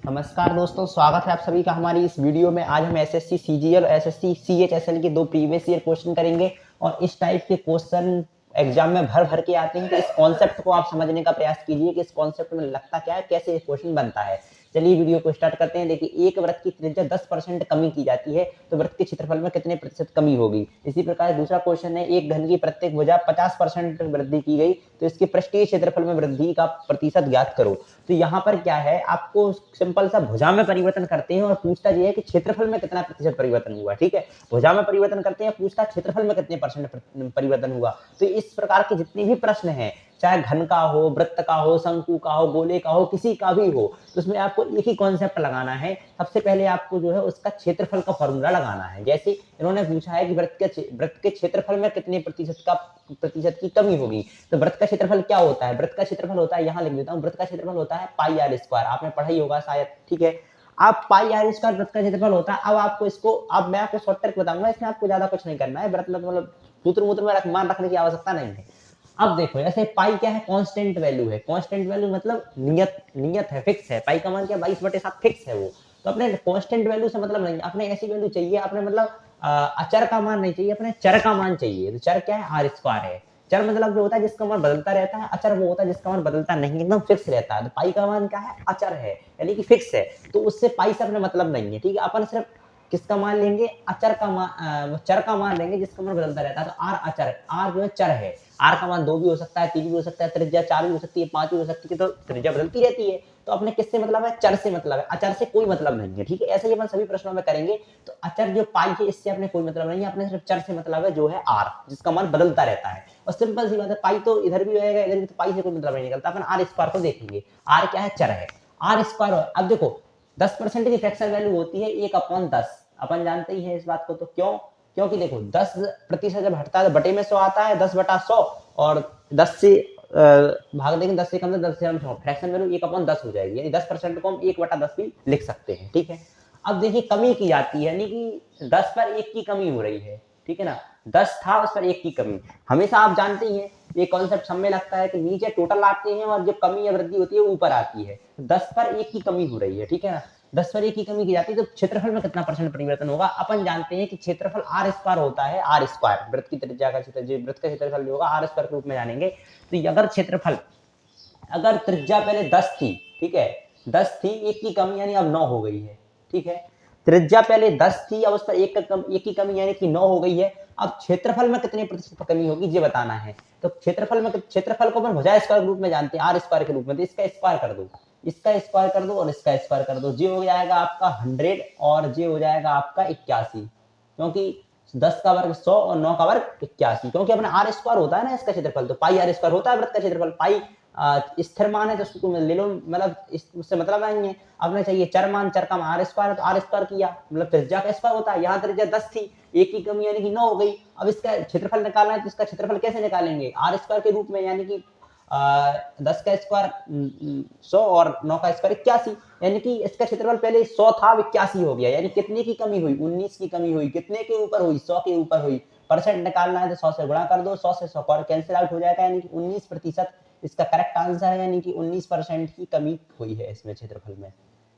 नमस्कार दोस्तों, स्वागत है आप सभी का हमारी इस वीडियो में। आज हम एसएससी सीजीएल और एसएससी सीएचएसएल के दो प्रीवियस ईयर क्वेश्चन करेंगे और इस टाइप के क्वेश्चन एग्जाम में भर भर के आते हैं। तो इस कॉन्सेप्ट को आप समझने का प्रयास कीजिए कि इस कॉन्सेप्ट में लगता क्या है, कैसे ये क्वेश्चन बनता है। चलिए वीडियो को स्टार्ट करते हैं। देखिए, एक वृत्त की त्रिज्या 10% कमी की जाती है तो वृत्त के क्षेत्रफल में कितने प्रतिशत कमी होगी। इसी प्रकार दूसरा क्वेश्चन है, एक घन की प्रत्येक भुजा 50% वृद्धि की गई तो इसके पृष्ठीय क्षेत्रफल में वृद्धि का प्रतिशत ज्ञात करो। तो यहाँ पर क्या है, आपको सिंपल सा भुजा में परिवर्तन करते हैं और पूछता ये है कि क्षेत्रफल में कितना प्रतिशत परिवर्तन हुआ। ठीक है, भुजा में परिवर्तन करते हैं, पूछता क्षेत्रफल में कितने परसेंट परिवर्तन हुआ। तो इस प्रकार के जितने भी प्रश्न हैं, चाहे घन का हो, वृत्त का हो, शंकु का हो, गोले का हो, किसी का भी हो, तो उसमें आपको एक ही कॉन्सेप्ट लगाना है। सबसे पहले आपको जो है उसका क्षेत्रफल का फॉर्मूला लगाना है। जैसे इन्होंने पूछा है कि वृत्त के क्षेत्रफल में कितने प्रतिशत की कमी होगी। तो वृत्त का क्षेत्रफल क्या होता है? वृत्त का क्षेत्रफल होता है, यहाँ लिख देता हूँ, वृत्त का क्षेत्रफल होता है पाई आर स्क्वायर। आपने पढ़ा ही होगा शायद। ठीक है, आप पाई आर स्क्वायर वृत्त का क्षेत्रफल होता है। अब आपको इसको, अब मैं आपको शॉर्ट ट्रिक बताऊंगा, इसमें आपको ज्यादा कुछ नहीं करना है। वृत्त में मतलब सूत्र मूत्र में मान रखने की आवश्यकता नहीं है। अब देखो, ऐसे पाई क्या है? कांस्टेंट वैल्यू है। कांस्टेंट वैल्यू मतलब नियत है, फिक्स है। पाई का मान क्या? 22/7 फिक्स है वो। तो अपने कांस्टेंट वैल्यू से मतलब नहीं, अपने ऐसी वैल्यू चाहिए, अपने मतलब अचर का मान नहीं चाहिए, अपने चर का मान चाहिए। तो चर क्या है? आर स्क्वायर है। चर मतलब जो होता है जिसका मान बदलता रहता है, अचर वो होता है जिसका मान बदलता नहीं, एकदम फिक्स रहता है। तो पाई का मान क्या है? अचर है, यानी कि फिक्स है। तो उससे पाई से अपने मतलब नहीं है। ठीक है, अपन सिर्फ किसका मान लेंगे? अचर का मान, चर का मान लेंगे जिसका मान बदलता रहता है। तो आर अचर, आर जो है चर है। आर का मान 2 भी हो सकता है, 3 भी हो सकता है, त्रिज्या 4 भी हो सकती है, 5 भी हो सकती है। तो त्रिज्या बदलती रहती है। तो अपने किससे मतलब है? चर से मतलब है, अचर से कोई मतलब नहीं है। ठीक है, ऐसे ही अपन सभी प्रश्नों में करेंगे। तो अचर जो पाई है, इससे अपने कोई मतलब नहीं है, अपने सिर्फ चर से मतलब है, जो है आर, जिसका मान बदलता रहता है। और सिंपल सी बात है, पाई तो इधर भी रहेगा, इधर भी, तो पाई से कोई मतलब नहीं निकलता। अपन आर स्क्वायर को देखेंगे। आर क्या है? चर है। R square. अब देखो, 10% की फ्रैक्शन वैल्यू होती है 1/10। अपन जानते ही हैं इस बात को। तो क्यों? क्योंकि देखो, 10% जब हटता है तो बटे में 100 आता है, 10/100। और 10 से भाग देंगे, 10 से कम, 10 से कम, फ्रैक्शन वैल्यू 1/10 हो जाएगी। यानी 10% को हम 1/10 भी लिख सकते हैं। ठीक है, अब देखिए कमी की जाती है, यानी कि 10 पर 1 की कमी हो रही है। ठीक है ना, 10 था, उस पर 1 की कमी। हमेशा आप जानते ही हैं, ये कॉन्सेप्ट सब में लगता है कि नीचे टोटल आते हैं और जो कमी या वृद्धि होती है ऊपर आती है। 10 पर 1 की कमी हो रही है। ठीक है ना, 10 पर 1 की कमी की जाती है। तो क्षेत्रफल में कितना परसेंट परिवर्तन होगा? अपन जानते हैं कि क्षेत्रफल आर स्क्वायर होता है। आर स्क्वायर वृत्त की त्रिज्या का क्षेत्र, वृत्त का क्षेत्रफल जो होगा आर स्क्वायर के रूप में जानेंगे। तो अगर क्षेत्रफल, अगर त्रिज्या पहले 10 थी, ठीक है, 10 थी, 1 की कमी यानी अब 9 हो गई है। ठीक है, त्रिज्या पहले 10 थी, अब उस पर 1 की कमी यानी कि 9 हो गई है। अब क्षेत्रफल में कितने प्रतिशत कमी होगी ये बताना है। तो क्षेत्रफल को अपन भुजा स्क्वायर के रूप में जानते हैं, आर स्क्वायर के रूप में। तो इसका स्क्वायर कर दो, इसका स्क्वायर कर दो और इसका स्क्वायर कर दो। ये हो जाएगा आपका 100 और ये हो जाएगा आपका 81। क्योंकि 10 का वर्ग 100 और 9 का वर्ग 81, क्योंकि अपना आर स्क्वायर होता है ना इसका क्षेत्रफल। तो पाई आर स्क्वायर होता है वृत्त का क्षेत्रफल। पाई स्थिर मान है तो उसको ले लो, मतलब उससे मतलब नहीं है। अपने चाहिए चर मान, चर का मान आर स्क्वायर, तो आर स्क्वायर किया, मतलब त्रिज्या का स्क्वायर होता है। यहाँ त्रिज्या 10 थी, 1 की कमी यानी कि 9 हो गई। अब इसका क्षेत्रफल निकालना है, तो इसका क्षेत्रफल कैसे निकालेंगे? आर स्क्वायर के रूप में, यानी कि 10 का स्क्वायर 100 और 9 का स्क्वायर 81। यानी कि इसका क्षेत्रफल पहले 100 था, 81 हो गया। यानी कितने की कमी हुई? 19 की कमी हुई। कितने के ऊपर हुई? 100 के ऊपर हुई। परसेंट निकालना है तो 100 से गुणा कर दो, 100 से 100 कैंसिल आउट हो जाएगा, यानी कि 19% इसका करेक्ट आंसर है। यानी कि 19% की कमी हुई है इसमें क्षेत्रफल में।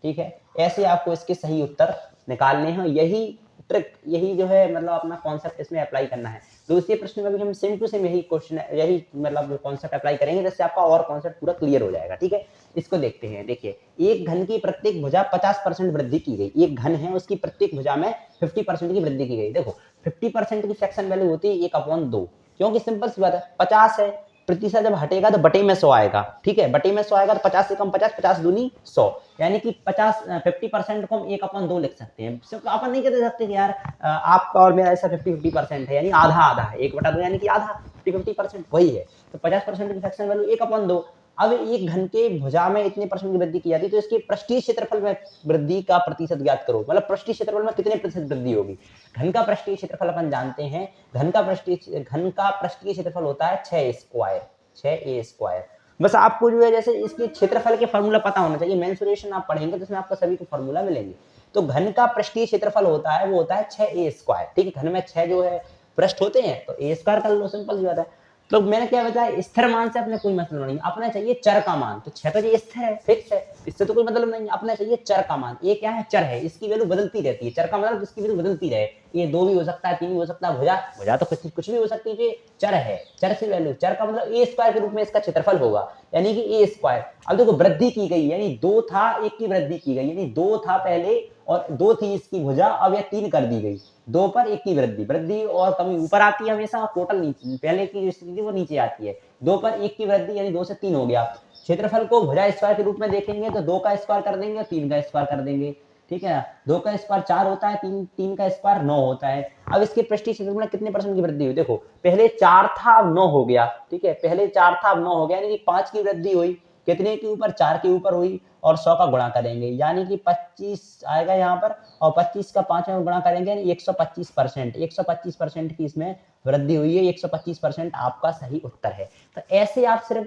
ठीक है, ऐसे आपको इसके सही उत्तर निकालने हैं। यही ट्रिक, यही जो है मतलब अपना कॉन्सेप्ट इसमें अप्लाई करना है। दूसरे प्रश्न में भी हम सेम टू सेम यही क्वेश्चन, यही मतलब कॉन्सेप्ट अप्लाई करेंगे, जिससे आपका और कॉन्सेप्ट पूरा क्लियर हो जाएगा। ठीक है, इसको देखते हैं। देखिए, एक घन की प्रत्येक भुजा 50% वृद्धि की गई। एक घन है, उसकी प्रत्येक भुजा में 50% की वृद्धि की गई। देखो, 50% की फ्रैक्शन वैल्यू होती है 1/2, क्योंकि सिंपल सी बात है, 50 है, प्रतिशत जब हटेगा तो बटे में 100 आएगा। ठीक है, बटे में 100 आएगा तो 50 से कम 50, 50 दूनी 100, यानी कि 50% को हम 1/2 लिख सकते हैं। सिर्फ अपन नहीं कह सकते कि यार आपका और मेरा ऐसा 50-50% है, यानी आधा आधा है। 1/2 यानी कि आधा, 50-50% वही है। तो 50% की फ्रैक्शन वैल्यू 1/2। अब एक घन के भुजा में इतने परसेंट की वृद्धि की जाती है, तो इसके पृष्ठीय क्षेत्रफल में वृद्धि का प्रतिशत ज्ञात करो। मतलब पृष्ठीय क्षेत्रफल में कितने प्रतिशत वृद्धि होगी। घन का पृष्ठीय क्षेत्रफल अपन जानते हैं, घन का पृष्ठीय क्षेत्रफल होता है 6a²। बस आपको जो है जैसे इसके क्षेत्रफल के फॉर्मूला पता होना चाहिए। मेंसुरेशन आप पढ़ेंगे तो इसमें आपको सभी को फॉर्मूला मिलेंगे। तो घन का पृष्ठीय क्षेत्रफल होता है, वो होता है 6a²। ठीक है, घन में 6 जो है पृष्ठ होते हैं, तो a² कर लो, सिंपल सी बात है। तो मैंने क्या बताया, स्थिर मान से अपने कोई मतलब नहीं, अपना चाहिए चर का मान। तो 6 तो ये स्थिर है, फिक्स है, इससे तो कोई मतलब नहीं है, अपना चाहिए चर का मान। ये क्या है, चर है, इसकी वैल्यू बदलती रहती है। चर का मतलब इसकी वैल्यू बदलती रहे, ये 2 भी हो सकता है, 3 भी हो सकता है, भुजा तो कुछ भी हो सकती है, ये चर है। चर से वैल्यू, चर का मतलब ए स्क्वायर के रूप में इसका क्षेत्रफल होगा, यानी कि ए स्क्वायर। अब देखो वृद्धि की गई, यानी 2 था, 1 की वृद्धि की गई, यानी 2 था पहले और 2 थी इसकी भुजा, अब यह 3 कर दी गई। 2 पर 1 की वृद्धि, वृद्धि और कमी ऊपर आती है हमेशा, टोटल नीचे, पहले की स्थिति वो नीचे आती है। 2 पर 1 की वृद्धि यानी 2 से 3 हो गया। क्षेत्रफल को भुजा स्क्वायर के रूप में देखेंगे तो 2 का स्क्वायर कर देंगे, 3 का स्क्वायर कर देंगे, ठीक है। 2 का स्क्वायर 4 होता है, 3 का स्क्वायर 9 होता है। अब इसके पृष्ठीय क्षेत्रफल में कितने परसेंट की वृद्धि हुई, देखो पहले 4 था अब 9 हो गया, ठीक है, पहले 4 था अब 9 हो गया, यानी कि 5 की वृद्धि हुई, कितने के ऊपर, 4 के ऊपर हुई, और 100 का गुणा करेंगे, यानी कि 25 आएगा यहाँ पर, और 25 का 5 में गुणा करेंगे, यानी 125%, 125% की इसमें वृद्धि हुई है। 125% आपका सही उत्तर है। तो ऐसे आप सिर्फ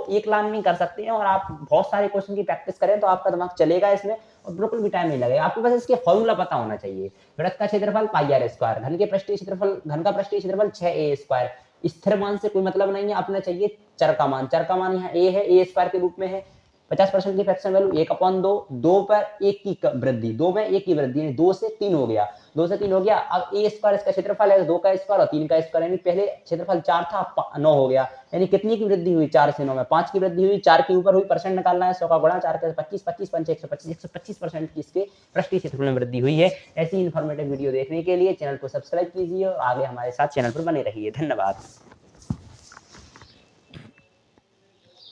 1 लाइन में कर सकते हैं, और आप बहुत सारे क्वेश्चन की प्रैक्टिस करें तो आपका दिमाग चलेगा इसमें, और बिल्कुल भी टाइम नहीं लगेगा। आपको बस इसके फॉर्मूला पता होना चाहिए। वृत्त का क्षेत्रफल पाई आर स्क्वायर, घन का पृष्ठीय क्षेत्रफल 6a स्क्वायर। स्थिर मान से कोई मतलब नहीं है, अपना चाहिए चर का मान। चर का मान यहाँ a है, a स्क्वायर के रूप में है। 50% की फ्रैक्शन वैल्यू 1/2, 2 पर 1 की वृद्धि, 2 में 1 की वृद्धि, यानी 2 से 3 हो गया, 2 से 3 हो गया। अब a स्क्वायर इसका क्षेत्रफल है, 2 का स्क्वायर और 3 का स्क्वायर, यानी पहले क्षेत्रफल 4 था, 9 हो गया, यानी कितनी की वृद्धि हुई, 4 से 9 में 5 की वृद्धि हुई, 4 के ऊपर हुई, परसेंट निकालना है, 100 का गुणा, 4 का 25, 25 पंच 125, 125% की इसके पृष्ठीय क्षेत्रफल में वृद्धि हुई है। ऐसी इन्फॉर्मेटिव वीडियो देखने के लिए चैनल को सब्सक्राइब कीजिए और आगे हमारे साथ चैनल पर बने रहिए। धन्यवाद।